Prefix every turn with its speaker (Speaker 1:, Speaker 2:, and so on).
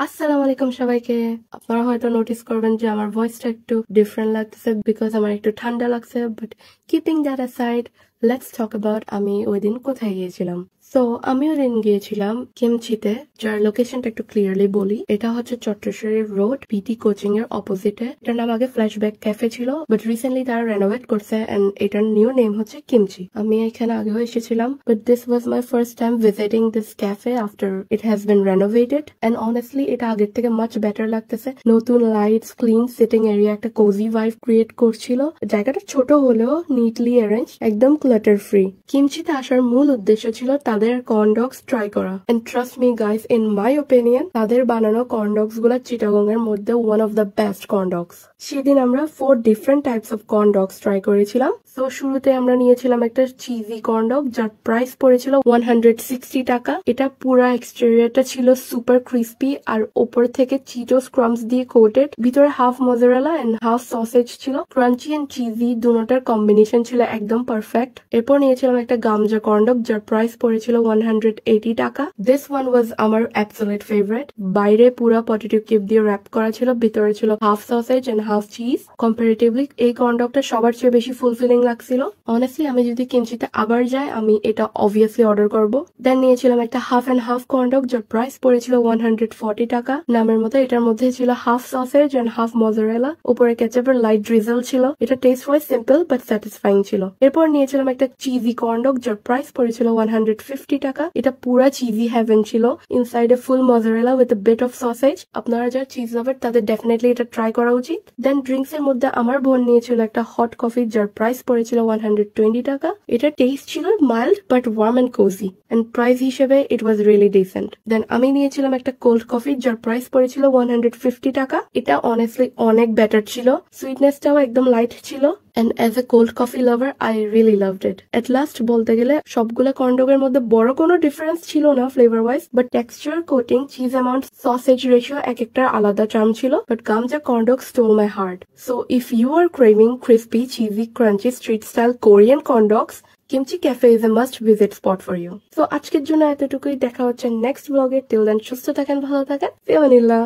Speaker 1: আসসালামু আলাইকুম সবাইকে। আপনারা হয়তো নোটিস করবেন যে আমার ভয়েসটা একটু ডিফারেন্ট লাগতেছে বিকজ আমার একটু ঠান্ডা লাগছে, but keeping that aside, let's talk about আমি ওই দিন কোথায় গিয়েছিলাম। সো আমি ওই দিন গিয়েছিলাম কিমচিতে, যার লোকেশনটা একটু ক্লিয়ারলি বলি। এটা হচ্ছে চট্টশ্বরী রোড পিটি কোচিং এর অপোজিটে। এটার নাম আগে ফ্ল্যাশব্যাক ক্যাফে ছিল, বাট রিসেন্টলি তারা রেনোভেট করছে এন্ড এটার নিউ নেম হচ্ছে কিমচি। আমি এখানে আগেও এসেছিলাম, but this was my first time visiting this cafe after it has been renovated and honestly এটা আগের থেকে মাচ বেটার লাগতেছে। নতুন লাইটস, ক্লিন সিটিং এরিয়া, একটা কোজি ভাইব ক্রিয়েট করছিল। জায়গাটা ছোট হলেও নিটলি অ্যারেঞ্জ, একদম ক্লাটার ফ্রি। কিমচিতে আসার মূল উদ্দেশ্য ছিল তাদের কর্ন ডগস ট্রাই করা। And trust me guys, in my opinion তাদের বানানো কর্ন ডগস গুলা চিটাগং এর মধ্যে one of the best corn dogs. সেদিন আমরা 4 different types of corn dogs try করেছিলাম। তো শুরুতে আমরা নিয়েছিলাম একটা চিজি কর্ন ডগ, যার প্রাইস পড়েছিল 160 টাকা। এটা পুরা এক্সটেরিয়রটা ছিল সুপার ক্রিস্পি আর ওপর থেকে চিটোস ক্রাম্বস দিয়ে কোটেড, ভিতরে half mozzarella and half sausage ছিল। ক্রাঞ্চি এন্ড চিজি দুটোটার কম্বিনেশন ছিল একদম পারফেক্ট। এরপর নিয়েছিলাম একটা গামজা কর্ন ডগ, যার প্রাইস পড়েছিল 180 টাকা। দিস ওয়ান ওয়াজ আমার অ্যাবসলিউট ফেভারিট। বাইরে পুরা পটেটো কিউব দিয়ে র্যাপ করা ছিল, ভিতরে ছিল half sausage and half cheese. Comparatively এই কর্ন ডগটা সবার চেয়ে বেশি ফুলফিলিং লাগছিল। অনেস্টলি আমি যদি কিমচিতে আবার যাই আমি এটা অবভিয়াসলি অর্ডার করবো। দেন নিয়েছিলাম একটা half and half corn dog, যার প্রাইস পড়েছিল 140 টাকা। নামের মতো এটার মধ্যে ছিল half sausage and half mozzarella, উপরে কেচাপের লাইট ড্রিজল ছিল। এটা taste wise simple but satisfying ছিল। এরপর নিয়েছিলাম একটা চিজি কর্ন ডগ, যার প্রাইস পড়েছিল 150 টাকা। এটা পুরা চিজি হেভেন ছিল, ইনসাইডে full mozzarella with a bit of sausage. আপনারা যারা চিজ লাভার তাদের ডেফিনেটলি এটা ট্রাই করা উচিত। দেন ড্রিঙ্কস এর মধ্যে আমার বোন নিয়েছিল একটা হট কফি, যার প্রাইস পড়েছিল 120 টাকা। এটা টেস্ট ছিল mild but warm and cosy, and price হিসেবে ইট ওয়াজ রিয়েলি ডিসেন্ট। দেন আমি নিয়েছিলাম একটা কোল্ড কফি, যার প্রাইস পড়েছিল 150 টাকা। এটা অনেস্টলি অনেক বেটার ছিল, সুইটনেসটাও একদম লাইট ছিল। And as a cold coffee lover, I really loved it. At last বলতে গেলে সবগুলো কর্ন ডগের মধ্যে বড় কোনো ডিফারেন্স ছিল না flavour wise, but texture, coating, cheese amount, sausage ratio এক একটার আলাদা চার্ম ছিল। But Gamja corn dog stole my heart. So if you are craving crispy, cheesy, crunchy, street style Korean corn dogs, Kimchi Cafe is a must visit spot for you. তো আজকের জন্য এতটুকুই, দেখা হচ্ছে নেক্সট ব্লগে। Till then সুস্থ থাকেন, ভালো থাকেন, ফিয়ামানিল্লাহ।